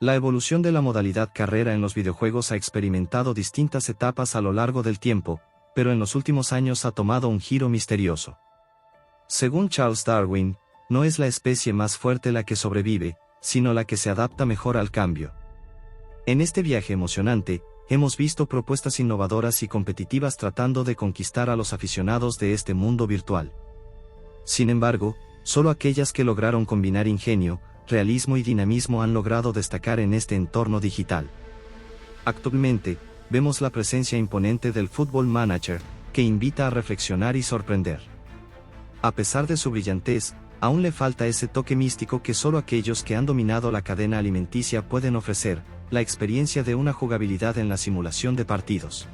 La evolución de la modalidad carrera en los videojuegos ha experimentado distintas etapas a lo largo del tiempo, pero en los últimos años ha tomado un giro misterioso. Según Charles Darwin, no es la especie más fuerte la que sobrevive, sino la que se adapta mejor al cambio. En este viaje emocionante, hemos visto propuestas innovadoras y competitivas tratando de conquistar a los aficionados de este mundo virtual. Sin embargo, solo aquellas que lograron combinar ingenio, realismo y dinamismo han logrado destacar en este entorno digital. Actualmente, vemos la presencia imponente del Football Manager, que invita a reflexionar y sorprender. A pesar de su brillantez, aún le falta ese toque místico que solo aquellos que han dominado la cadena alimenticia pueden ofrecer, la experiencia de una jugabilidad en la simulación de partidos.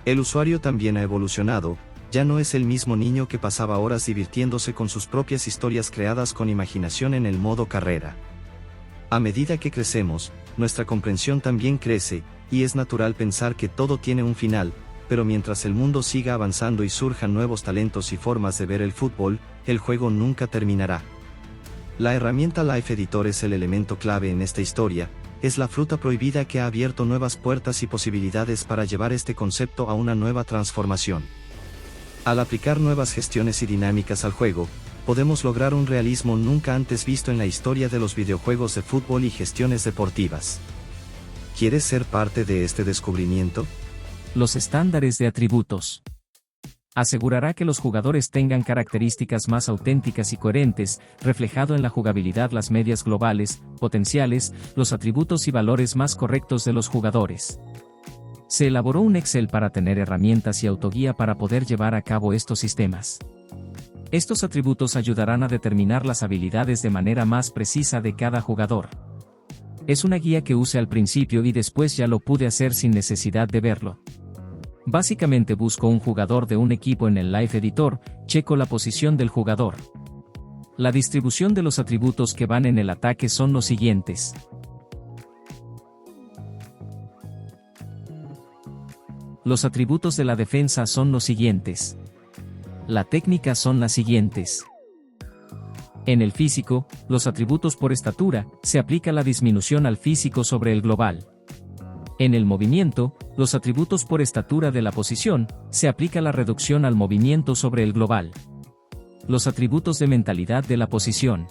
El usuario también ha evolucionado, ya no es el mismo niño que pasaba horas divirtiéndose con sus propias historias creadas con imaginación en el modo carrera. A medida que crecemos, nuestra comprensión también crece, y es natural pensar que todo tiene un final, pero mientras el mundo siga avanzando y surjan nuevos talentos y formas de ver el fútbol, el juego nunca terminará. La herramienta Life Editor es el elemento clave en esta historia, es la fruta prohibida que ha abierto nuevas puertas y posibilidades para llevar este concepto a una nueva transformación. Al aplicar nuevas gestiones y dinámicas al juego, podemos lograr un realismo nunca antes visto en la historia de los videojuegos de fútbol y gestiones deportivas. ¿Quieres ser parte de este descubrimiento? Los estándares de atributos. Asegurará que los jugadores tengan características más auténticas y coherentes, reflejado en la jugabilidad las medias globales, potenciales, los atributos y valores más correctos de los jugadores. Se elaboró un Excel para tener herramientas y autoguía para poder llevar a cabo estos sistemas. Estos atributos ayudarán a determinar las habilidades de manera más precisa de cada jugador. Es una guía que use al principio y después ya lo pude hacer sin necesidad de verlo. Básicamente busco un jugador de un equipo en el Life Editor, checo la posición del jugador. La distribución de los atributos que van en el ataque son los siguientes. Los atributos de la defensa son los siguientes. La técnica son las siguientes. En el físico, los atributos por estatura, se aplica la disminución al físico sobre el global. En el movimiento, los atributos por estatura de la posición, se aplica la reducción al movimiento sobre el global. Los atributos de mentalidad de la posición.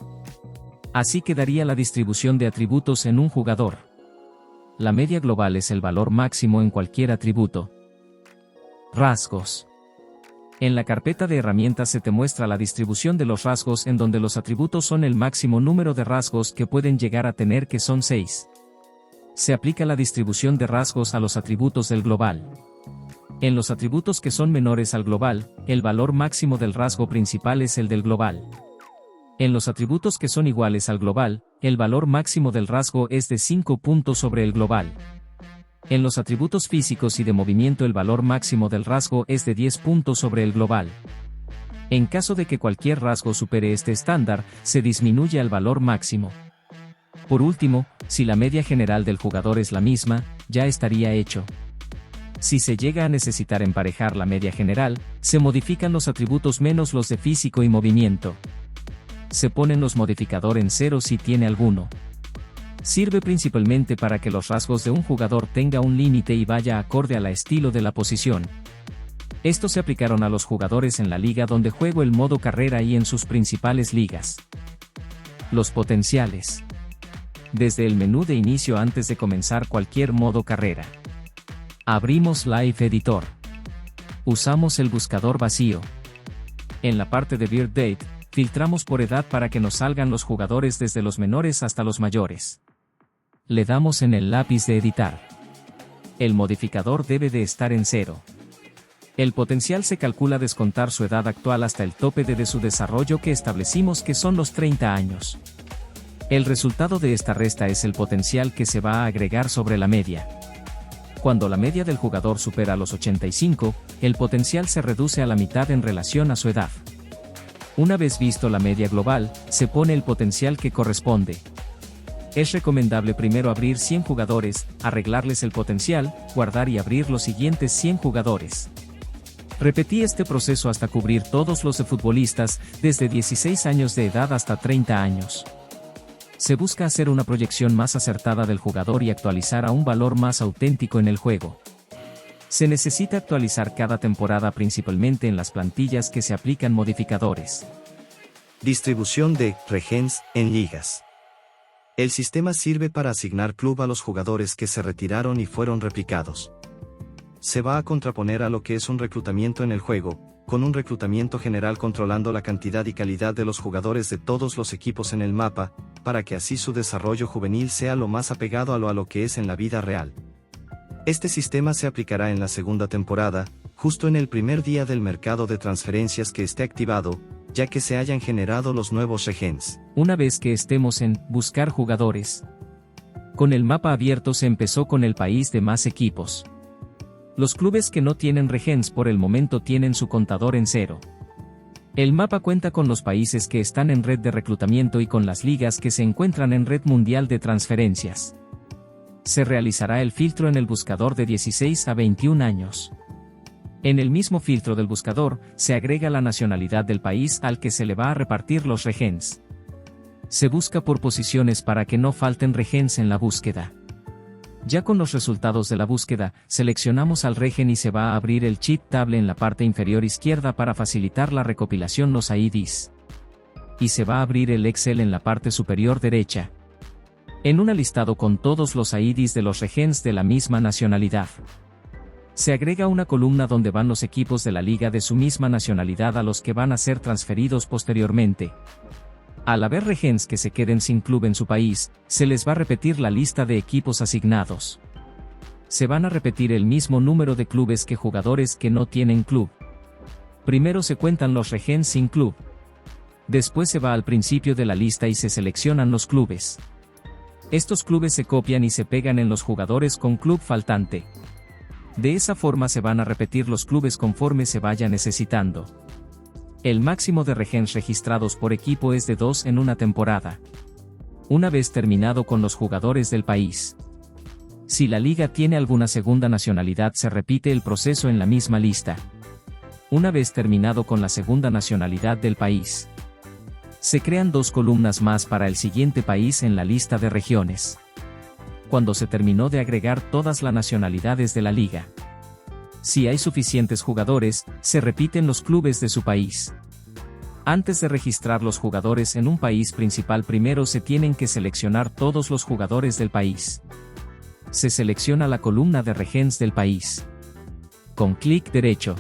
Así quedaría la distribución de atributos en un jugador. La media global es el valor máximo en cualquier atributo. Rasgos. En la carpeta de herramientas se te muestra la distribución de los rasgos en donde los atributos son el máximo número de rasgos que pueden llegar a tener, que son 6. Se aplica la distribución de rasgos a los atributos del global. En los atributos que son menores al global, el valor máximo del rasgo principal es el del global. En los atributos que son iguales al global, el valor máximo del rasgo es de 5 puntos sobre el global. En los atributos físicos y de movimiento el valor máximo del rasgo es de 10 puntos sobre el global. En caso de que cualquier rasgo supere este estándar, se disminuye al valor máximo. Por último, si la media general del jugador es la misma, ya estaría hecho. Si se llega a necesitar emparejar la media general, se modifican los atributos menos los de físico y movimiento. Se ponen los modificadores en 0 si tiene alguno. Sirve principalmente para que los rasgos de un jugador tenga un límite y vaya acorde al estilo de la posición. Estos se aplicaron a los jugadores en la liga donde juego el modo carrera y en sus principales ligas. Los potenciales. Desde el menú de inicio antes de comenzar cualquier modo carrera. Abrimos Life Editor. Usamos el buscador vacío. En la parte de Birth Date, filtramos por edad para que nos salgan los jugadores desde los menores hasta los mayores. Le damos en el lápiz de editar. El modificador debe de estar en 0. El potencial se calcula descontar su edad actual hasta el tope de su desarrollo que establecimos que son los 30 años. El resultado de esta resta es el potencial que se va a agregar sobre la media. Cuando la media del jugador supera los 85, el potencial se reduce a la mitad en relación a su edad. Una vez visto la media global, se pone el potencial que corresponde. Es recomendable primero abrir 100 jugadores, arreglarles el potencial, guardar y abrir los siguientes 100 jugadores. Repetí este proceso hasta cubrir todos los de futbolistas, desde 16 años de edad hasta 30 años. Se busca hacer una proyección más acertada del jugador y actualizar a un valor más auténtico en el juego. Se necesita actualizar cada temporada principalmente en las plantillas que se aplican modificadores. Distribución de regens en ligas. El sistema sirve para asignar club a los jugadores que se retiraron y fueron replicados. Se va a contraponer a lo que es un reclutamiento en el juego, con un reclutamiento general controlando la cantidad y calidad de los jugadores de todos los equipos en el mapa, para que así su desarrollo juvenil sea lo más apegado a lo que es en la vida real. Este sistema se aplicará en la segunda temporada, justo en el primer día del mercado de transferencias que esté activado, ya que se hayan generado los nuevos regens. Una vez que estemos en buscar jugadores. Con el mapa abierto se empezó con el país de más equipos. Los clubes que no tienen regens por el momento tienen su contador en 0. El mapa cuenta con los países que están en red de reclutamiento y con las ligas que se encuentran en red mundial de transferencias. Se realizará el filtro en el buscador de 16 a 21 años. En el mismo filtro del buscador, se agrega la nacionalidad del país al que se le va a repartir los regens. Se busca por posiciones para que no falten regens en la búsqueda. Ya con los resultados de la búsqueda, seleccionamos al regen y se va a abrir el cheat table en la parte inferior izquierda para facilitar la recopilación los IDs. Y se va a abrir el Excel en la parte superior derecha. En un listado con todos los IDs de los regens de la misma nacionalidad. Se agrega una columna donde van los equipos de la liga de su misma nacionalidad a los que van a ser transferidos posteriormente. Al haber regens que se queden sin club en su país, se les va a repetir la lista de equipos asignados. Se van a repetir el mismo número de clubes que jugadores que no tienen club. Primero se cuentan los regens sin club. Después se va al principio de la lista y se seleccionan los clubes. Estos clubes se copian y se pegan en los jugadores con club faltante. De esa forma se van a repetir los clubes conforme se vaya necesitando. El máximo de regens registrados por equipo es de 2 en una temporada. Una vez terminado con los jugadores del país. Si la liga tiene alguna segunda nacionalidad se repite el proceso en la misma lista. Una vez terminado con la segunda nacionalidad del país. Se crean 2 columnas más para el siguiente país en la lista de regiones. Cuando se terminó de agregar todas las nacionalidades de la liga. Si hay suficientes jugadores, se repiten los clubes de su país. Antes de registrar los jugadores en un país principal primero se tienen que seleccionar todos los jugadores del país. Se selecciona la columna de regens del país. Con clic derecho.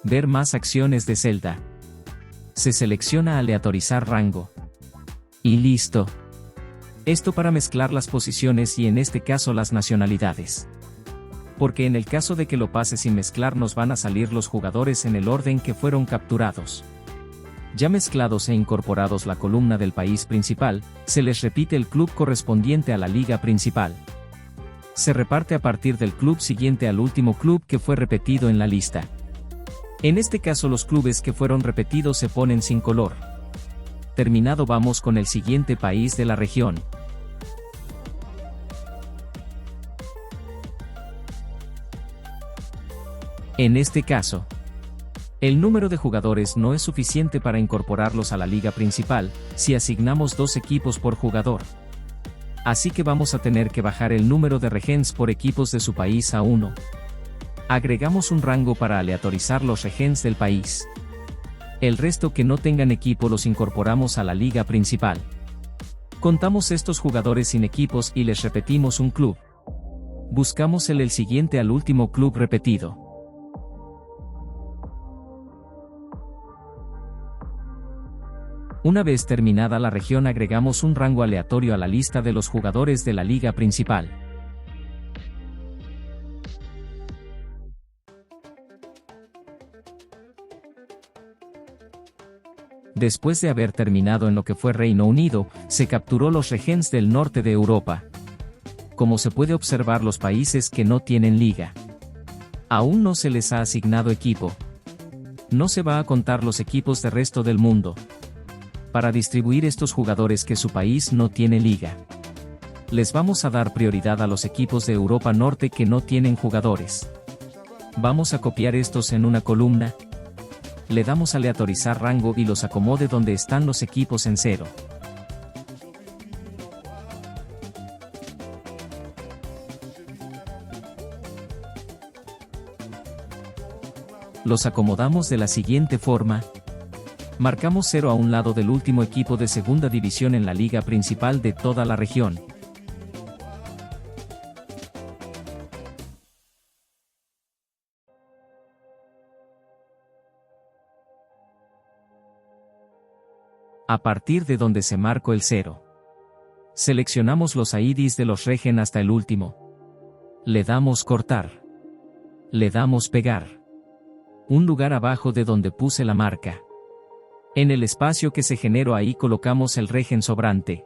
Ver más acciones de celda. Se selecciona aleatorizar rango. Y listo. Esto para mezclar las posiciones y en este caso las nacionalidades. Porque en el caso de que lo pase sin mezclar nos van a salir los jugadores en el orden que fueron capturados. Ya mezclados e incorporados la columna del país principal, se les repite el club correspondiente a la liga principal. Se reparte a partir del club siguiente al último club que fue repetido en la lista. En este caso los clubes que fueron repetidos se ponen sin color. Terminado vamos con el siguiente país de la región. En este caso, el número de jugadores no es suficiente para incorporarlos a la liga principal, si asignamos 2 equipos por jugador. Así que vamos a tener que bajar el número de regens por equipos de su país a 1. Agregamos un rango para aleatorizar los regens del país. El resto que no tengan equipo los incorporamos a la liga principal. Contamos estos jugadores sin equipos y les repetimos un club. Buscamos el siguiente al último club repetido. Una vez terminada la región agregamos un rango aleatorio a la lista de los jugadores de la liga principal. Después de haber terminado en lo que fue Reino Unido, se capturó los regens del norte de Europa. Como se puede observar los países que no tienen liga. Aún no se les ha asignado equipo. No se va a contar los equipos del resto del mundo. Para distribuir estos jugadores que su país no tiene liga. Les vamos a dar prioridad a los equipos de Europa Norte que no tienen jugadores. Vamos a copiar estos en una columna. Le damos a aleatorizar rango y los acomode donde están los equipos en 0. Los acomodamos de la siguiente forma. Marcamos 0 a un lado del último equipo de segunda división en la liga principal de toda la región. A partir de donde se marcó el 0. Seleccionamos los IDs de los regen hasta el último. Le damos cortar. Le damos pegar. Un lugar abajo de donde puse la marca. En el espacio que se generó ahí colocamos el regen sobrante.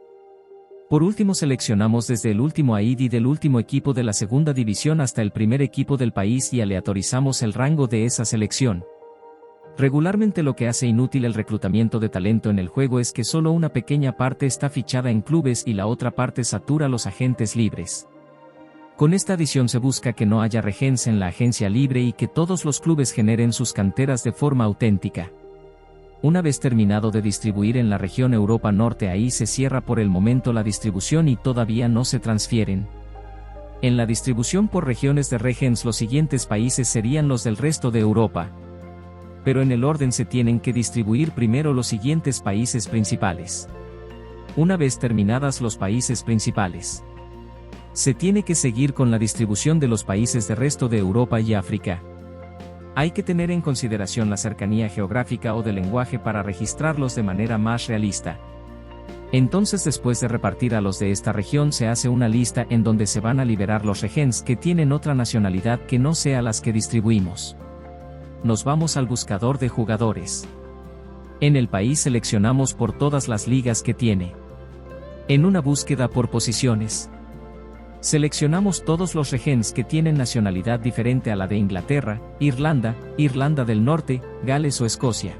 Por último seleccionamos desde el último ID del último equipo de la segunda división hasta el primer equipo del país y aleatorizamos el rango de esa selección. Regularmente lo que hace inútil el reclutamiento de talento en el juego es que solo una pequeña parte está fichada en clubes y la otra parte satura los agentes libres. Con esta adición se busca que no haya regens en la agencia libre y que todos los clubes generen sus canteras de forma auténtica. Una vez terminado de distribuir en la región Europa Norte, ahí se cierra por el momento la distribución y todavía no se transfieren. En la distribución por regiones de regens los siguientes países serían los del resto de Europa. Pero en el orden se tienen que distribuir primero los siguientes países principales. Una vez terminadas los países principales, se tiene que seguir con la distribución de los países del resto de Europa y África. Hay que tener en consideración la cercanía geográfica o de lenguaje para registrarlos de manera más realista. Entonces, después de repartir a los de esta región, se hace una lista en donde se van a liberar los regens que tienen otra nacionalidad que no sea las que distribuimos. Nos vamos al buscador de jugadores. En el país seleccionamos por todas las ligas que tiene. En una búsqueda por posiciones, seleccionamos todos los regens que tienen nacionalidad diferente a la de Inglaterra, Irlanda, Irlanda del Norte, Gales o Escocia.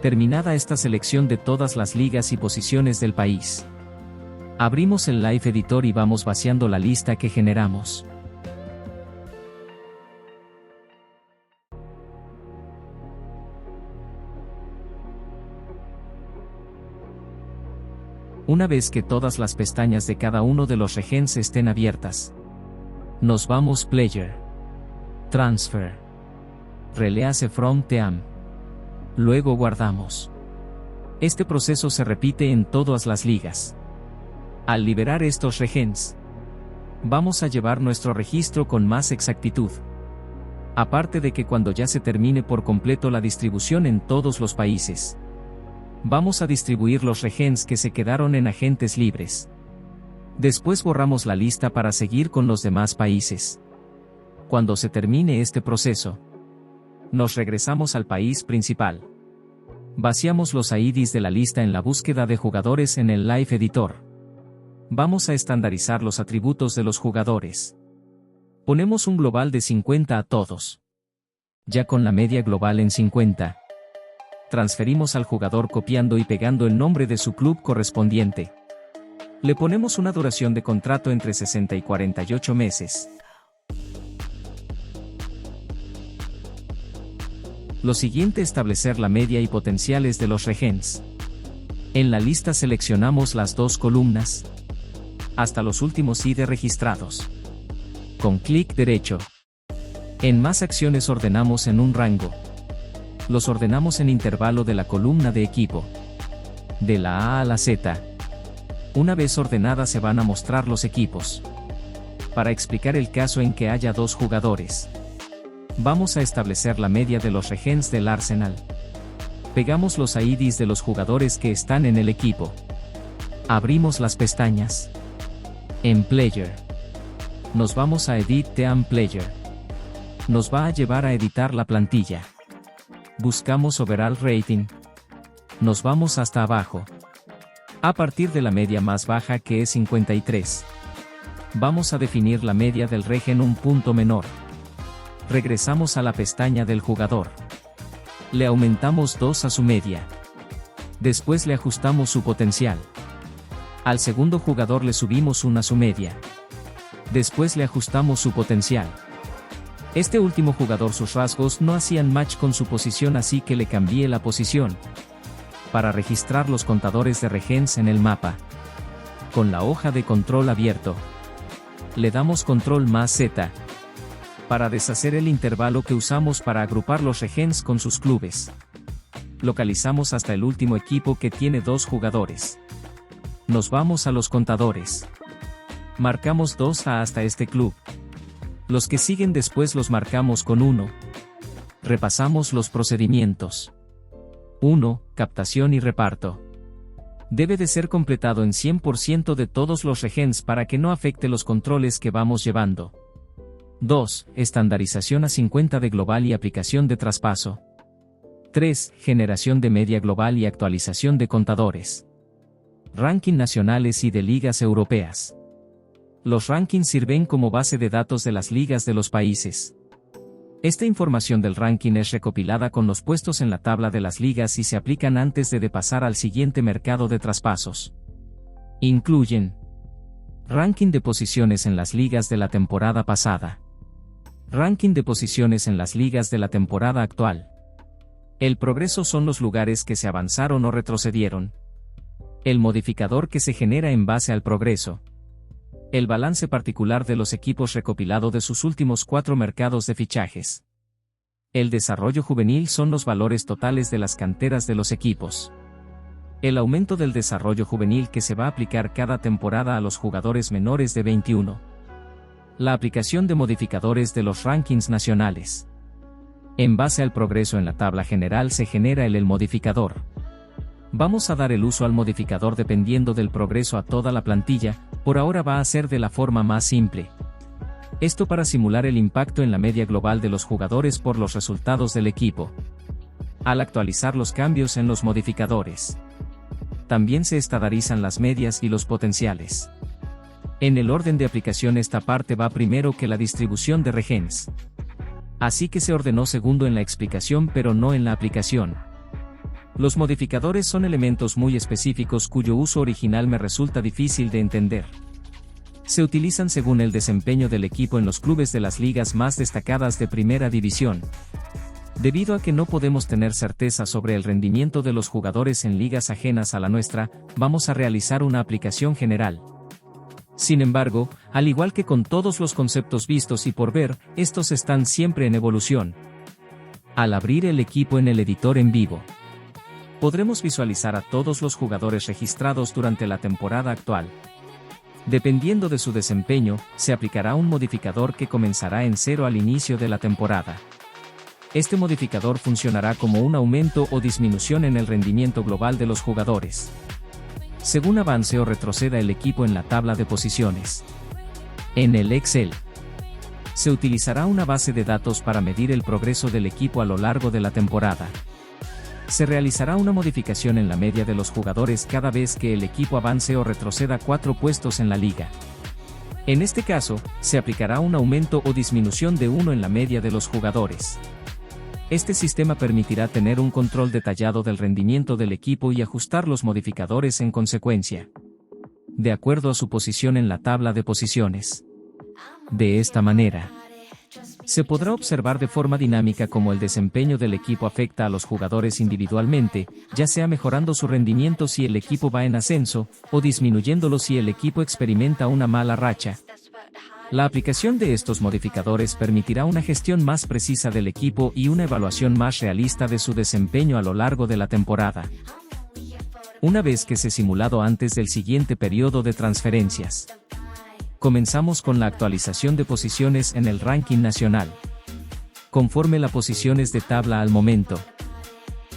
Terminada esta selección de todas las ligas y posiciones del país, abrimos el Live Editor y vamos vaciando la lista que generamos. Una vez que todas las pestañas de cada uno de los regens estén abiertas, nos vamos Player, Transfer, Release from Team. Luego guardamos. Este proceso se repite en todas las ligas. Al liberar estos regens, vamos a llevar nuestro registro con más exactitud. Aparte de que cuando ya se termine por completo la distribución en todos los países, vamos a distribuir los regens que se quedaron en agentes libres. Después borramos la lista para seguir con los demás países. Cuando se termine este proceso, nos regresamos al país principal. Vaciamos los IDs de la lista en la búsqueda de jugadores en el Live Editor. Vamos a estandarizar los atributos de los jugadores. Ponemos un global de 50 a todos. Ya con la media global en 50, transferimos al jugador copiando y pegando el nombre de su club correspondiente. Le ponemos una duración de contrato entre 60 y 48 meses. Lo siguiente, establecer la media y potenciales de los regens. En la lista seleccionamos las dos columnas, hasta los últimos ID registrados. Con clic derecho. En más acciones ordenamos en un rango. Los ordenamos en intervalo de la columna de equipo, de la A a la Z. Una vez ordenada se van a mostrar los equipos. Para explicar el caso en que haya dos jugadores, vamos a establecer la media de los regens del Arsenal. Pegamos los IDs de los jugadores que están en el equipo. Abrimos las pestañas. En Player, nos vamos a Edit Team Player. Nos va a llevar a editar la plantilla. Buscamos Overall Rating. Nos vamos hasta abajo. A partir de la media más baja, que es 53, vamos a definir la media del regen un punto menor. Regresamos a la pestaña del jugador. Le aumentamos 2 a su media. Después le ajustamos su potencial. Al segundo jugador le subimos 1 a su media. Después le ajustamos su potencial. Este último jugador, sus rasgos no hacían match con su posición, así que le cambié la posición. Para registrar los contadores de regens en el mapa, con la hoja de control abierto, le damos control más Z. para deshacer el intervalo que usamos para agrupar los regens con sus clubes. Localizamos hasta el último equipo que tiene 2 jugadores. Nos vamos a los contadores. Marcamos 2 hasta este club. Los que siguen después los marcamos con 1. Repasamos los procedimientos. 1. Captación y reparto. Debe de ser completado en 100% de todos los regens para que no afecte los controles que vamos llevando. 2. Estandarización a 50 de global y aplicación de traspaso. 3. Generación de media global y actualización de contadores. Ranking nacionales y de ligas europeas. Los rankings sirven como base de datos de las ligas de los países. Esta información del ranking es recopilada con los puestos en la tabla de las ligas y se aplican antes de pasar al siguiente mercado de traspasos. Incluyen ranking de posiciones en las ligas de la temporada pasada. Ranking de posiciones en las ligas de la temporada actual. El progreso son los lugares que se avanzaron o retrocedieron. El modificador que se genera en base al progreso. El balance particular de los equipos recopilado de sus últimos 4 mercados de fichajes. El desarrollo juvenil son los valores totales de las canteras de los equipos. El aumento del desarrollo juvenil que se va a aplicar cada temporada a los jugadores menores de 21. La aplicación de modificadores de los rankings nacionales. En base al progreso en la tabla general se genera el modificador. Vamos a dar el uso al modificador dependiendo del progreso a toda la plantilla, por ahora va a ser de la forma más simple. Esto para simular el impacto en la media global de los jugadores por los resultados del equipo. Al actualizar los cambios en los modificadores. También se estandarizan las medias y los potenciales. En el orden de aplicación esta parte va primero que la distribución de regens. Así que se ordenó segundo en la explicación pero no en la aplicación. Los modificadores son elementos muy específicos cuyo uso original me resulta difícil de entender. Se utilizan según el desempeño del equipo en los clubes de las ligas más destacadas de primera división. Debido a que no podemos tener certeza sobre el rendimiento de los jugadores en ligas ajenas a la nuestra, vamos a realizar una aplicación general. Sin embargo, al igual que con todos los conceptos vistos y por ver, estos están siempre en evolución. Al abrir el equipo en el editor en vivo, podremos visualizar a todos los jugadores registrados durante la temporada actual. Dependiendo de su desempeño, se aplicará un modificador que comenzará en 0 al inicio de la temporada. Este modificador funcionará como un aumento o disminución en el rendimiento global de los jugadores, según avance o retroceda el equipo en la tabla de posiciones. En el Excel, se utilizará una base de datos para medir el progreso del equipo a lo largo de la temporada. Se realizará una modificación en la media de los jugadores cada vez que el equipo avance o retroceda 4 puestos en la liga. En este caso, se aplicará un aumento o disminución de 1 en la media de los jugadores. Este sistema permitirá tener un control detallado del rendimiento del equipo y ajustar los modificadores en consecuencia, de acuerdo a su posición en la tabla de posiciones. De esta manera, se podrá observar de forma dinámica cómo el desempeño del equipo afecta a los jugadores individualmente, ya sea mejorando su rendimiento si el equipo va en ascenso, o disminuyéndolo si el equipo experimenta una mala racha. La aplicación de estos modificadores permitirá una gestión más precisa del equipo y una evaluación más realista de su desempeño a lo largo de la temporada. Una vez que se simulado antes del siguiente periodo de transferencias. Comenzamos con la actualización de posiciones en el ranking nacional. Conforme las posiciones de tabla al momento,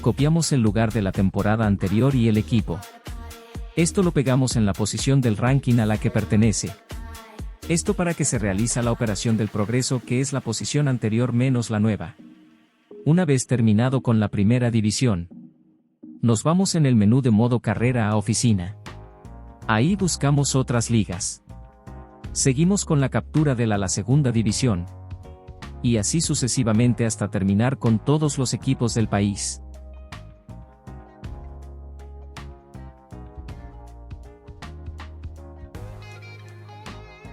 copiamos el lugar de la temporada anterior y el equipo. Esto lo pegamos en la posición del ranking a la que pertenece. Esto para que se realiza la operación del progreso, que es la posición anterior menos la nueva. Una vez terminado con la primera división, nos vamos en el menú de modo carrera a oficina. Ahí buscamos otras ligas. Seguimos con la captura de la segunda división. Y así sucesivamente hasta terminar con todos los equipos del país.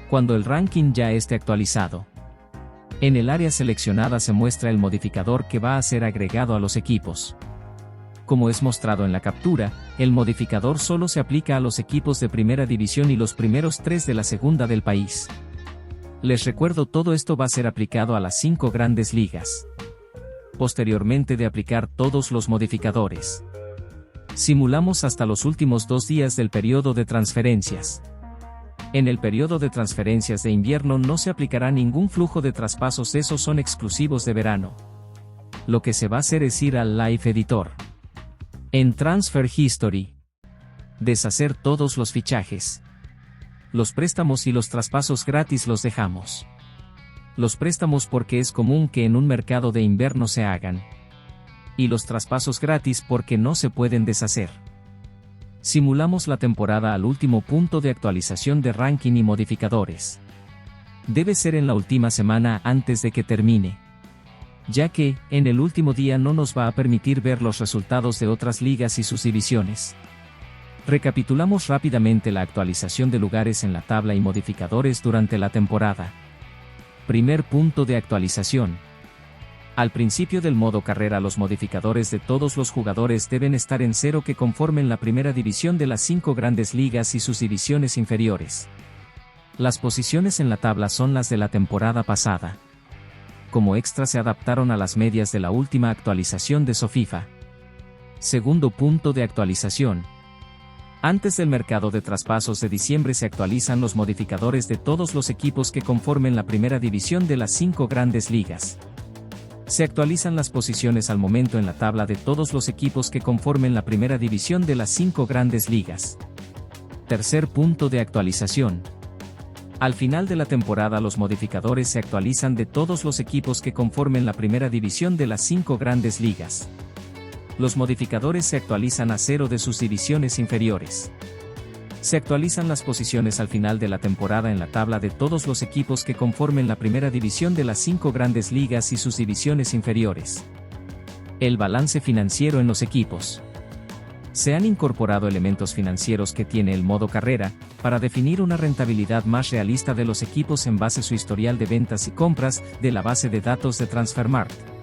Cuando el ranking ya esté actualizado, en el área seleccionada se muestra el modificador que va a ser agregado a los equipos. Como es mostrado en la captura, el modificador solo se aplica a los equipos de primera división y los primeros 3 de la segunda del país. Les recuerdo, todo esto va a ser aplicado a las 5 grandes ligas. Posteriormente de aplicar todos los modificadores, simulamos hasta los últimos 2 días del periodo de transferencias. En el periodo de transferencias de invierno no se aplicará ningún flujo de traspasos, esos son exclusivos de verano. Lo que se va a hacer es ir al Live Editor. En Transfer History, deshacer todos los fichajes. Los préstamos y los traspasos gratis los dejamos. Los préstamos porque es común que en un mercado de invierno se hagan. Y los traspasos gratis porque no se pueden deshacer. Simulamos la temporada al último punto de actualización de ranking y modificadores. Debe ser en la última semana antes de que termine, ya que, en el último día no nos va a permitir ver los resultados de otras ligas y sus divisiones. Recapitulamos rápidamente la actualización de lugares en la tabla y modificadores durante la temporada. Primer punto de actualización. Al principio del modo carrera, los modificadores de todos los jugadores deben estar en 0 que conformen la primera división de las 5 grandes ligas y sus divisiones inferiores. Las posiciones en la tabla son las de la temporada pasada. Como extra se adaptaron a las medias de la última actualización de SoFIFA. Segundo punto de actualización. Antes del mercado de traspasos de diciembre se actualizan los modificadores de todos los equipos que conformen la primera división de las 5 grandes ligas. Se actualizan las posiciones al momento en la tabla de todos los equipos que conformen la primera división de las 5 grandes ligas. Tercer punto de actualización. Al final de la temporada los modificadores se actualizan de todos los equipos que conformen la primera división de las 5 grandes ligas. Los modificadores se actualizan a 0 de sus divisiones inferiores. Se actualizan las posiciones al final de la temporada en la tabla de todos los equipos que conformen la primera división de las 5 grandes ligas y sus divisiones inferiores. El balance financiero en los equipos. Se han incorporado elementos financieros que tiene el modo carrera, para definir una rentabilidad más realista de los equipos en base a su historial de ventas y compras, de la base de datos de Transfermarkt.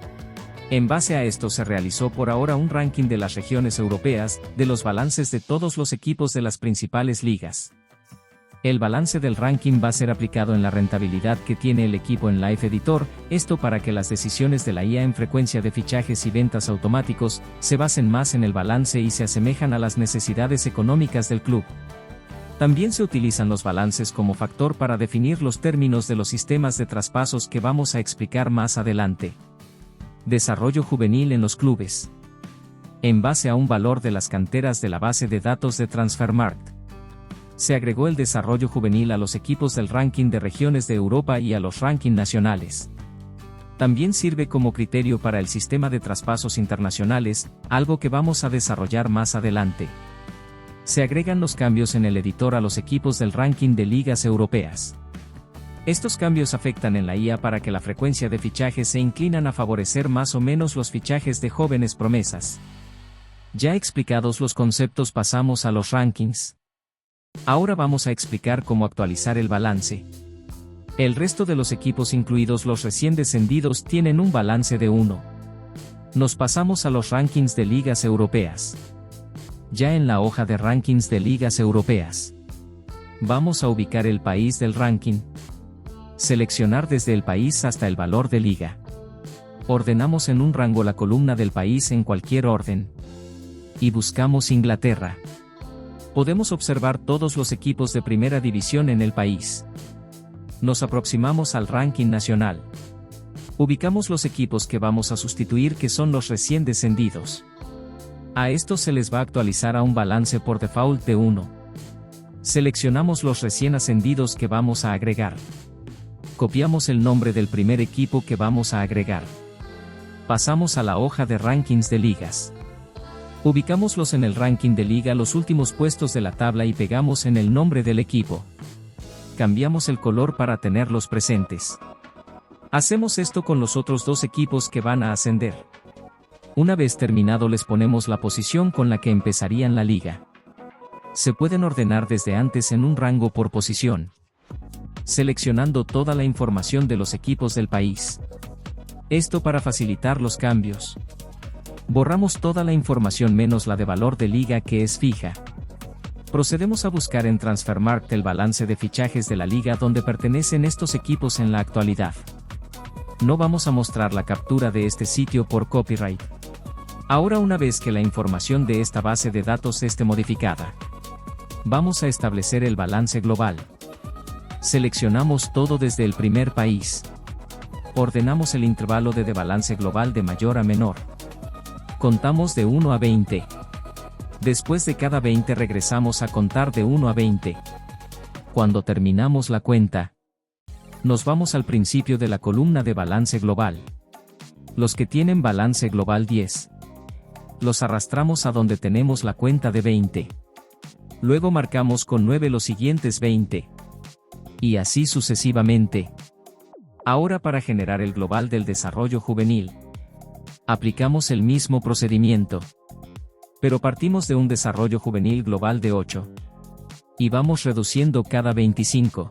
En base a esto se realizó por ahora un ranking de las regiones europeas, de los balances de todos los equipos de las principales ligas. El balance del ranking va a ser aplicado en la rentabilidad que tiene el equipo en Live Editor, esto para que las decisiones de la IA en frecuencia de fichajes y ventas automáticos, se basen más en el balance y se asemejan a las necesidades económicas del club. También se utilizan los balances como factor para definir los términos de los sistemas de traspasos que vamos a explicar más adelante. Desarrollo juvenil en los clubes. En base a un valor de las canteras de la base de datos de Transfermarkt, se agregó el desarrollo juvenil a los equipos del ranking de regiones de Europa y a los rankings nacionales. También sirve como criterio para el sistema de traspasos internacionales, algo que vamos a desarrollar más adelante. Se agregan los cambios en el editor a los equipos del ranking de ligas europeas. Estos cambios afectan en la IA para que la frecuencia de fichajes se inclinan a favorecer más o menos los fichajes de jóvenes promesas. Ya explicados los conceptos, pasamos a los rankings. Ahora vamos a explicar cómo actualizar el balance. El resto de los equipos, incluidos los recién descendidos, tienen un balance de 1. Nos pasamos a los rankings de ligas europeas. Ya en la hoja de rankings de ligas europeas, vamos a ubicar el país del ranking. Seleccionar desde el país hasta el valor de liga. Ordenamos en un rango la columna del país en cualquier orden. Y buscamos Inglaterra. Podemos observar todos los equipos de primera división en el país. Nos aproximamos al ranking nacional. Ubicamos los equipos que vamos a sustituir, que son los recién descendidos. A estos se les va a actualizar a un balance por default de 1. Seleccionamos los recién ascendidos que vamos a agregar. Copiamos el nombre del primer equipo que vamos a agregar. Pasamos a la hoja de rankings de ligas. Ubicámoslos en el ranking de liga los últimos puestos de la tabla y pegamos en el nombre del equipo. Cambiamos el color para tenerlos presentes. Hacemos esto con los otros 2 equipos que van a ascender. Una vez terminado les ponemos la posición con la que empezarían la liga. Se pueden ordenar desde antes en un rango por posición, seleccionando toda la información de los equipos del país. Esto para facilitar los cambios. Borramos toda la información menos la de valor de liga, que es fija. Procedemos a buscar en Transfermarkt el balance de fichajes de la liga donde pertenecen estos equipos en la actualidad. No vamos a mostrar la captura de este sitio por copyright. Ahora, una vez que la información de esta base de datos esté modificada, vamos a establecer el balance global. Seleccionamos todo desde el primer país. Ordenamos el intervalo de balance global de mayor a menor. Contamos de 1 a 20. Después de cada 20 regresamos a contar de 1 a 20. Cuando terminamos la cuenta, nos vamos al principio de la columna de balance global. Los que tienen balance global 10. Los arrastramos a donde tenemos la cuenta de 20. Luego marcamos con 9 los siguientes 20. Y así sucesivamente. Ahora, para generar el global del desarrollo juvenil, aplicamos el mismo procedimiento. Pero partimos de un desarrollo juvenil global de 8. Y vamos reduciendo cada 25.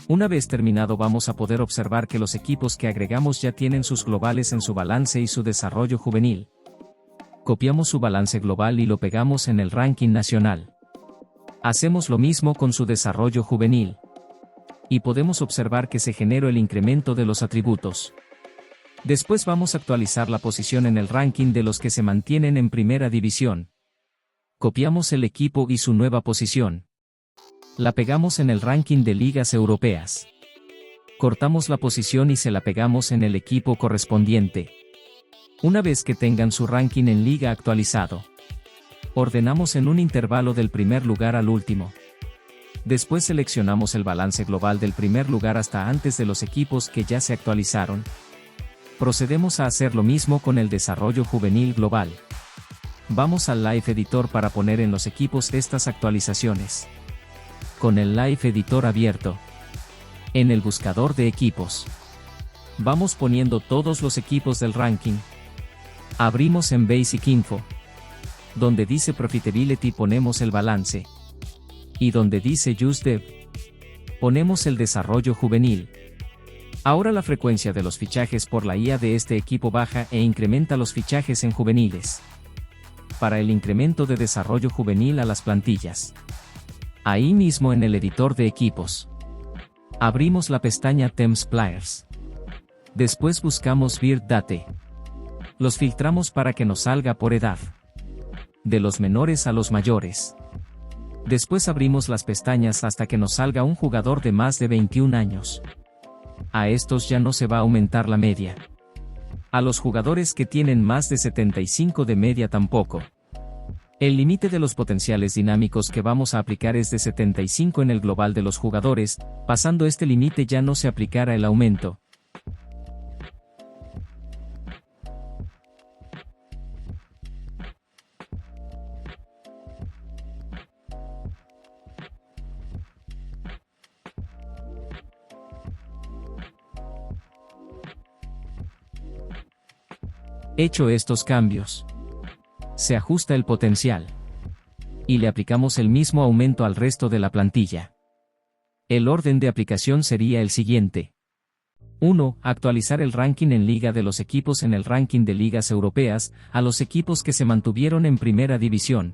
Una vez terminado, vamos a poder observar que los equipos que agregamos ya tienen sus globales en su balance y su desarrollo juvenil. Copiamos su balance global y lo pegamos en el ranking nacional. Hacemos lo mismo con su desarrollo juvenil. Y podemos observar que se generó el incremento de los atributos. Después vamos a actualizar la posición en el ranking de los que se mantienen en primera división. Copiamos el equipo y su nueva posición. La pegamos en el ranking de ligas europeas. Cortamos la posición y se la pegamos en el equipo correspondiente. Una vez que tengan su ranking en liga actualizado, ordenamos en un intervalo del primer lugar al último. Después seleccionamos el balance global del primer lugar hasta antes de los equipos que ya se actualizaron. Procedemos a hacer lo mismo con el desarrollo juvenil global. Vamos al Live Editor para poner en los equipos estas actualizaciones. Con el Live Editor abierto, en el buscador de equipos, vamos poniendo todos los equipos del ranking. Abrimos en Basic Info. Donde dice Profitability ponemos el balance. Y donde dice Use Dev, ponemos el desarrollo juvenil. Ahora la frecuencia de los fichajes por la IA de este equipo baja e incrementa los fichajes en juveniles. Para el incremento de desarrollo juvenil a las plantillas. Ahí mismo en el editor de equipos. Abrimos la pestaña Temps Players. Después buscamos Bird Date. Los filtramos para que nos salga por edad. De los menores a los mayores. Después abrimos las pestañas hasta que nos salga un jugador de más de 21 años. A estos ya no se va a aumentar la media. A los jugadores que tienen más de 75 de media tampoco. El límite de los potenciales dinámicos que vamos a aplicar es de 75 en el global de los jugadores, pasando este límite ya no se aplicará el aumento. Hecho estos cambios, se ajusta el potencial. Y le aplicamos el mismo aumento al resto de la plantilla. El orden de aplicación sería el siguiente. 1. Actualizar el ranking en liga de los equipos en el ranking de ligas europeas, a los equipos que se mantuvieron en primera división.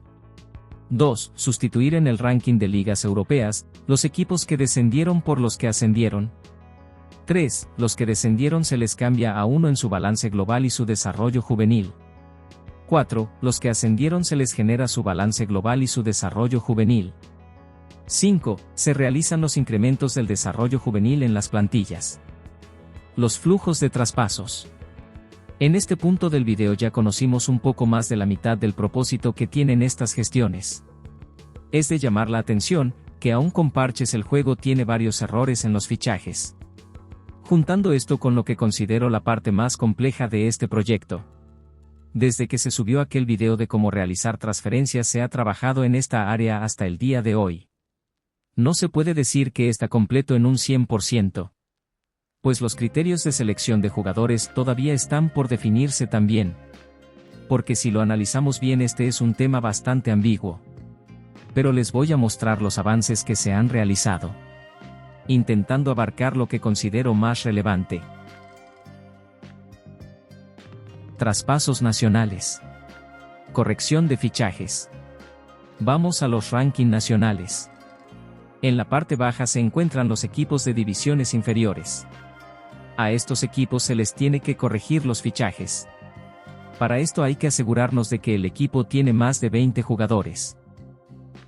2. Sustituir en el ranking de ligas europeas, los equipos que descendieron por los que ascendieron. 3. Los que descendieron se les cambia a 1 en su balance global y su desarrollo juvenil. 4. Los que ascendieron se les genera su balance global y su desarrollo juvenil. 5. Se realizan los incrementos del desarrollo juvenil en las plantillas. Los flujos de traspasos. En este punto del video ya conocimos un poco más de la mitad del propósito que tienen estas gestiones. Es de llamar la atención, que aún con parches el juego tiene varios errores en los fichajes. Juntando esto con lo que considero la parte más compleja de este proyecto. Desde que se subió aquel video de cómo realizar transferencias se ha trabajado en esta área hasta el día de hoy. No se puede decir que está completo en un 100%. Pues los criterios de selección de jugadores todavía están por definirse también. Porque si lo analizamos bien este es un tema bastante ambiguo. Pero les voy a mostrar los avances que se han realizado. Intentando abarcar lo que considero más relevante. Traspasos nacionales. Corrección de fichajes. Vamos a los rankings nacionales. En la parte baja se encuentran los equipos de divisiones inferiores. A estos equipos se les tiene que corregir los fichajes. Para esto hay que asegurarnos de que el equipo tiene más de 20 jugadores.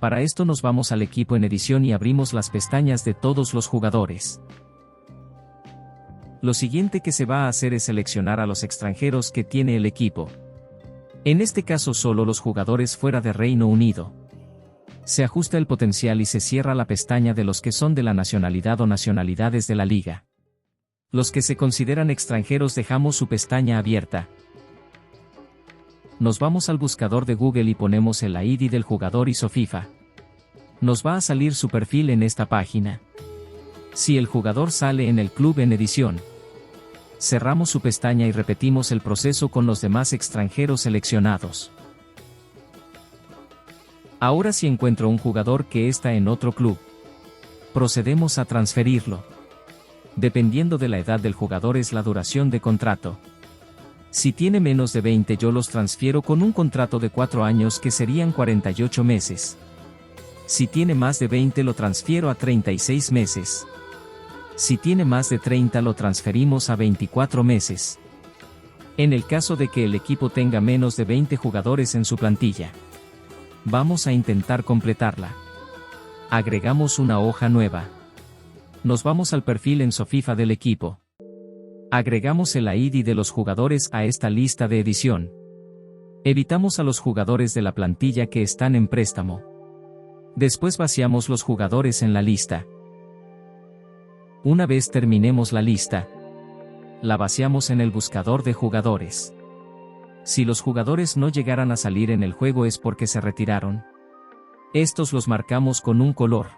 Para esto nos vamos al equipo en edición y abrimos las pestañas de todos los jugadores. Lo siguiente que se va a hacer es seleccionar a los extranjeros que tiene el equipo. En este caso solo los jugadores fuera de Reino Unido. Se ajusta el potencial y se cierra la pestaña de los que son de la nacionalidad o nacionalidades de la liga. Los que se consideran extranjeros dejamos su pestaña abierta. Nos vamos al buscador de Google y ponemos el ID del jugador y su FIFA. Nos va a salir su perfil en esta página. Si el jugador sale en el club en edición, cerramos su pestaña y repetimos el proceso con los demás extranjeros seleccionados. Ahora si encuentro un jugador que está en otro club, procedemos a transferirlo. Dependiendo de la edad del jugador es la duración de contrato. Si tiene menos de 20 yo los transfiero con un contrato de 4 años que serían 48 meses. Si tiene más de 20 lo transfiero a 36 meses. Si tiene más de 30 lo transferimos a 24 meses. En el caso de que el equipo tenga menos de 20 jugadores en su plantilla, vamos a intentar completarla. Agregamos una hoja nueva. Nos vamos al perfil en SoFIFA del equipo. Agregamos el ID de los jugadores a esta lista de edición. Evitamos a los jugadores de la plantilla que están en préstamo. Después vaciamos los jugadores en la lista. Una vez terminemos la lista, la vaciamos en el buscador de jugadores. Si los jugadores no llegaran a salir en el juego es porque se retiraron. Estos los marcamos con un color,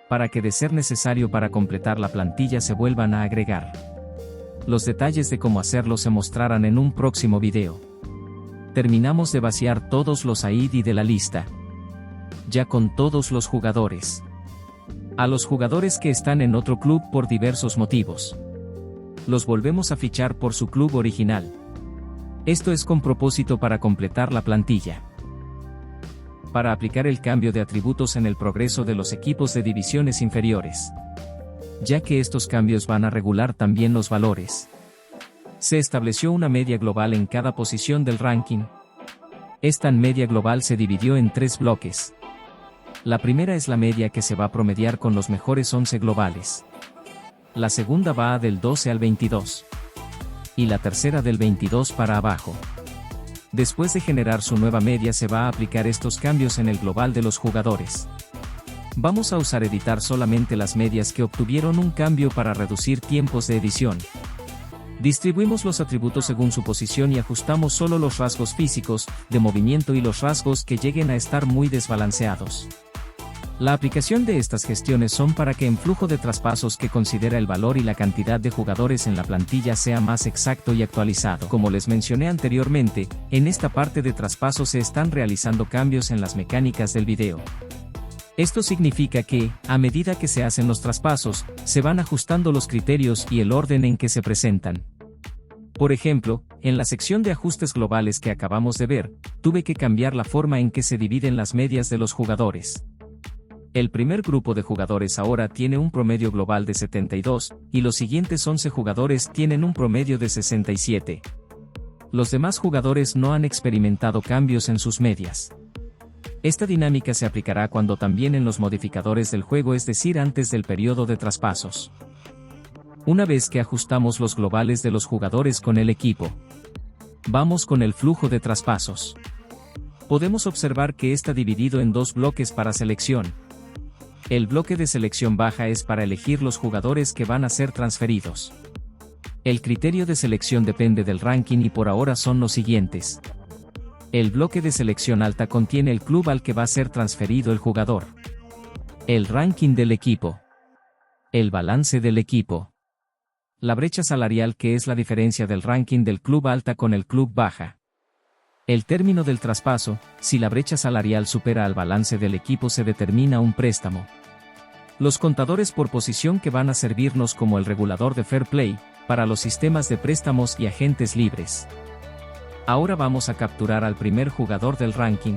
para que de ser necesario para completar la plantilla se vuelvan a agregar. Los detalles de cómo hacerlo se mostrarán en un próximo video. Terminamos de vaciar todos los ID de la lista, ya con todos los jugadores. A los jugadores que están en otro club por diversos motivos, los volvemos a fichar por su club original. Esto es con propósito para completar la plantilla. Para aplicar el cambio de atributos en el progreso de los equipos de divisiones inferiores, ya que estos cambios van a regular también los valores. Se estableció una media global en cada posición del ranking. Esta media global se dividió en 3 bloques. La primera es la media que se va a promediar con los mejores 11 globales. La segunda va del 12 al 22. Y la tercera del 22 para abajo. Después de generar su nueva media se va a aplicar estos cambios en el global de los jugadores. Vamos a usar editar solamente las medias que obtuvieron un cambio para reducir tiempos de edición. Distribuimos los atributos según su posición y ajustamos solo los rasgos físicos, de movimiento y los rasgos que lleguen a estar muy desbalanceados. La aplicación de estas gestiones son para que en flujo de traspasos que considera el valor y la cantidad de jugadores en la plantilla sea más exacto y actualizado. Como les mencioné anteriormente, en esta parte de traspasos se están realizando cambios en las mecánicas del video. Esto significa que, a medida que se hacen los traspasos, se van ajustando los criterios y el orden en que se presentan. Por ejemplo, en la sección de ajustes globales que acabamos de ver, tuve que cambiar la forma en que se dividen las medias de los jugadores. El primer grupo de jugadores ahora tiene un promedio global de 72, y los siguientes 11 jugadores tienen un promedio de 67. Los demás jugadores no han experimentado cambios en sus medias. Esta dinámica se aplicará cuando también en los modificadores del juego, es decir, antes del periodo de traspasos. Una vez que ajustamos los globales de los jugadores con el equipo, vamos con el flujo de traspasos. Podemos observar que está dividido en 2 bloques para selección. El bloque de selección baja es para elegir los jugadores que van a ser transferidos. El criterio de selección depende del ranking y por ahora son los siguientes. El bloque de selección alta contiene el club al que va a ser transferido el jugador. El ranking del equipo. El balance del equipo. La brecha salarial, que es la diferencia del ranking del club alta con el club baja. El término del traspaso: si la brecha salarial supera al balance del equipo se determina un préstamo. Los contadores por posición, que van a servirnos como el regulador de fair play, para los sistemas de préstamos y agentes libres. Ahora vamos a capturar al primer jugador del ranking.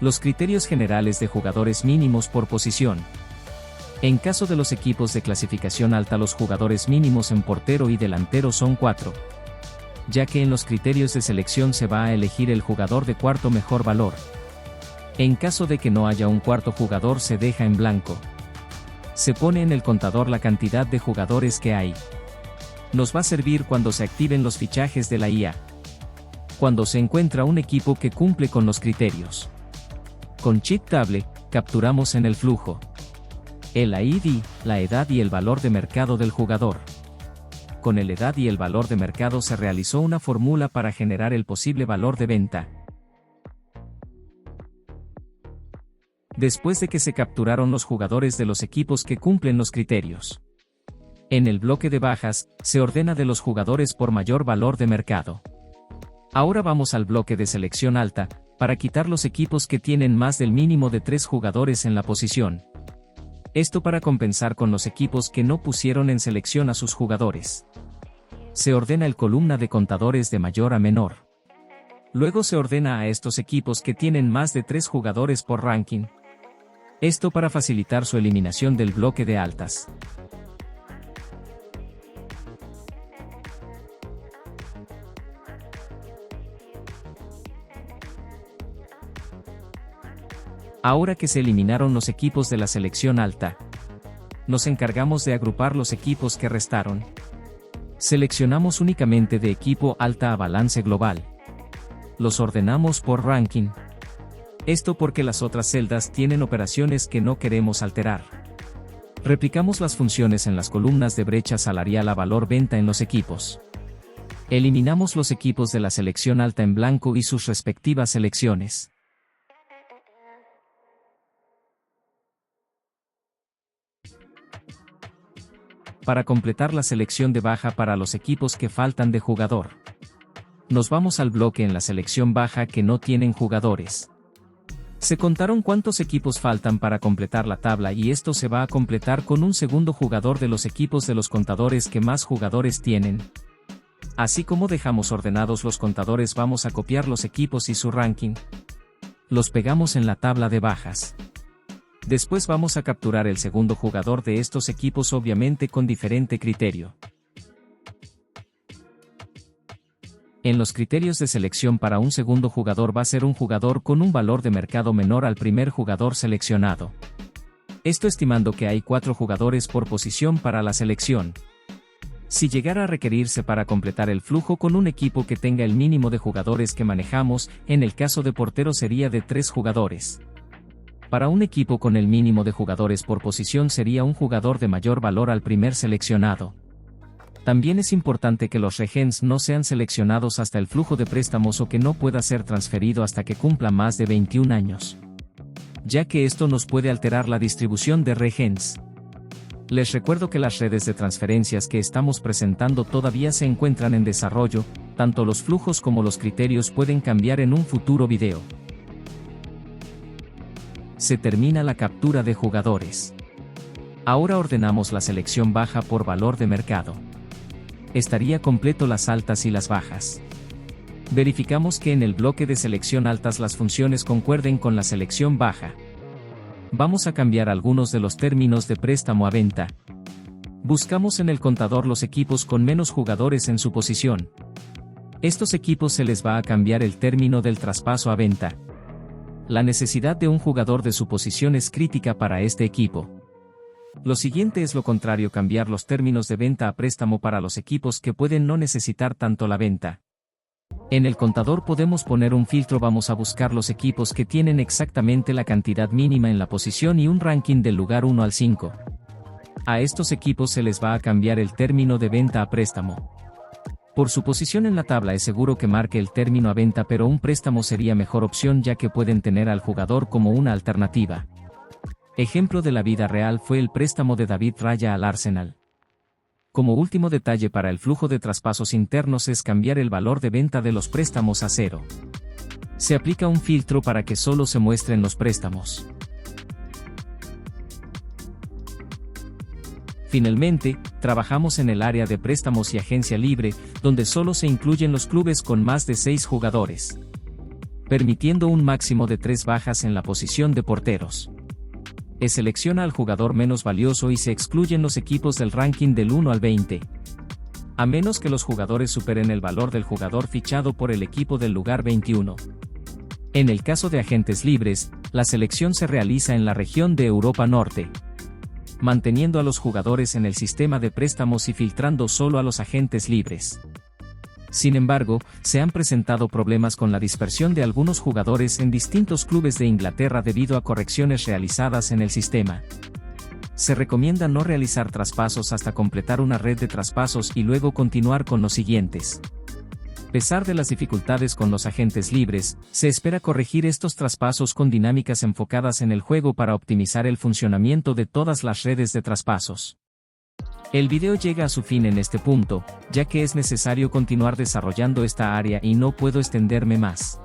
Los criterios generales de jugadores mínimos por posición. En caso de los equipos de clasificación alta, los jugadores mínimos en portero y delantero son 4. Ya que en los criterios de selección se va a elegir el jugador de cuarto mejor valor. En caso de que no haya un cuarto jugador, se deja en blanco. Se pone en el contador la cantidad de jugadores que hay. Nos va a servir cuando se activen los fichajes de la IA. Cuando se encuentra un equipo que cumple con los criterios. Con Cheat Table, capturamos en el flujo el ID, la edad y el valor de mercado del jugador. Con el edad y el valor de mercado se realizó una fórmula para generar el posible valor de venta. Después de que se capturaron los jugadores de los equipos que cumplen los criterios. En el bloque de bajas, se ordena de los jugadores por mayor valor de mercado. Ahora vamos al bloque de selección alta, para quitar los equipos que tienen más del mínimo de 3 jugadores en la posición. Esto para compensar con los equipos que no pusieron en selección a sus jugadores. Se ordena el columna de contadores de mayor a menor. Luego se ordena a estos equipos que tienen más de 3 jugadores por ranking. Esto para facilitar su eliminación del bloque de altas. Ahora que se eliminaron los equipos de la selección alta, nos encargamos de agrupar los equipos que restaron. Seleccionamos únicamente de equipo alta a balance global. Los ordenamos por ranking. Esto porque las otras celdas tienen operaciones que no queremos alterar. Replicamos las funciones en las columnas de brecha salarial a valor venta en los equipos. Eliminamos los equipos de la selección alta en blanco y sus respectivas selecciones. Para completar la selección de baja para los equipos que faltan de jugador. Nos vamos al bloque en la selección baja que no tienen jugadores. Se contaron cuántos equipos faltan para completar la tabla y esto se va a completar con un segundo jugador de los equipos de los contadores que más jugadores tienen. Así como dejamos ordenados los contadores, vamos a copiar los equipos y su ranking. Los pegamos en la tabla de bajas. Después vamos a capturar el segundo jugador de estos equipos, obviamente con diferente criterio. En los criterios de selección para un segundo jugador va a ser un jugador con un valor de mercado menor al primer jugador seleccionado. Esto estimando que hay 4 jugadores por posición para la selección. Si llegara a requerirse para completar el flujo con un equipo que tenga el mínimo de jugadores que manejamos, en el caso de portero sería de 3 jugadores. Para un equipo con el mínimo de jugadores por posición sería un jugador de mayor valor al primer seleccionado. También es importante que los regens no sean seleccionados hasta el flujo de préstamos o que no pueda ser transferido hasta que cumpla más de 21 años. Ya que esto nos puede alterar la distribución de regens. Les recuerdo que las redes de transferencias que estamos presentando todavía se encuentran en desarrollo, tanto los flujos como los criterios pueden cambiar en un futuro video. Se termina la captura de jugadores. Ahora ordenamos la selección baja por valor de mercado. Estaría completo las altas y las bajas. Verificamos que en el bloque de selección altas las funciones concuerden con la selección baja. Vamos a cambiar algunos de los términos de préstamo a venta. Buscamos en el contador los equipos con menos jugadores en su posición. Estos equipos se les va a cambiar el término del traspaso a venta. La necesidad de un jugador de su posición es crítica para este equipo. Lo siguiente es lo contrario, cambiar los términos de venta a préstamo para los equipos que pueden no necesitar tanto la venta. En el contador podemos poner un filtro, vamos a buscar los equipos que tienen exactamente la cantidad mínima en la posición y un ranking del lugar 1 al 5. A estos equipos se les va a cambiar el término de venta a préstamo. Por su posición en la tabla es seguro que marque el término a venta, pero un préstamo sería mejor opción ya que pueden tener al jugador como una alternativa. Ejemplo de la vida real fue el préstamo de David Raya al Arsenal. Como último detalle para el flujo de traspasos internos es cambiar el valor de venta de los préstamos a 0. Se aplica un filtro para que solo se muestren los préstamos. Finalmente, trabajamos en el área de préstamos y agencia libre, donde solo se incluyen los clubes con más de 6 jugadores. permitiendo un máximo de 3 bajas en la posición de porteros. Selecciona al jugador menos valioso y se excluyen los equipos del ranking del 1 al 20. A menos que los jugadores superen el valor del jugador fichado por el equipo del lugar 21. En el caso de agentes libres, la selección se realiza en la región de Europa Norte, manteniendo a los jugadores en el sistema de préstamos y filtrando solo a los agentes libres. Sin embargo, se han presentado problemas con la dispersión de algunos jugadores en distintos clubes de Inglaterra debido a correcciones realizadas en el sistema. Se recomienda no realizar traspasos hasta completar una red de traspasos y luego continuar con los siguientes. A pesar de las dificultades con los agentes libres, se espera corregir estos traspasos con dinámicas enfocadas en el juego para optimizar el funcionamiento de todas las redes de traspasos. El video llega a su fin en este punto, ya que es necesario continuar desarrollando esta área y no puedo extenderme más.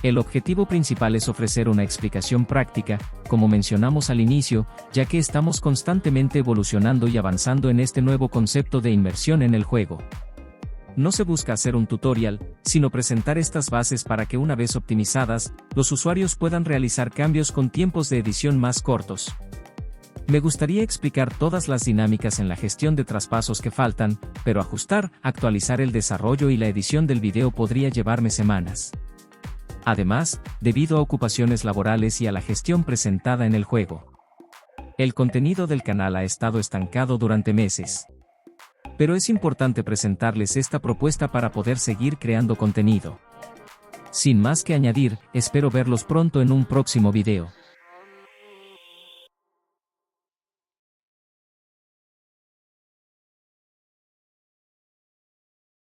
El objetivo principal es ofrecer una explicación práctica, como mencionamos al inicio, ya que estamos constantemente evolucionando y avanzando en este nuevo concepto de inmersión en el juego. No se busca hacer un tutorial, sino presentar estas bases para que una vez optimizadas, los usuarios puedan realizar cambios con tiempos de edición más cortos. Me gustaría explicar todas las dinámicas en la gestión de traspasos que faltan, pero ajustar, actualizar el desarrollo y la edición del video podría llevarme semanas. Además, debido a ocupaciones laborales y a la gestión presentada en el juego, el contenido del canal ha estado estancado durante meses. Pero es importante presentarles esta propuesta para poder seguir creando contenido. Sin más que añadir, espero verlos pronto en un próximo video.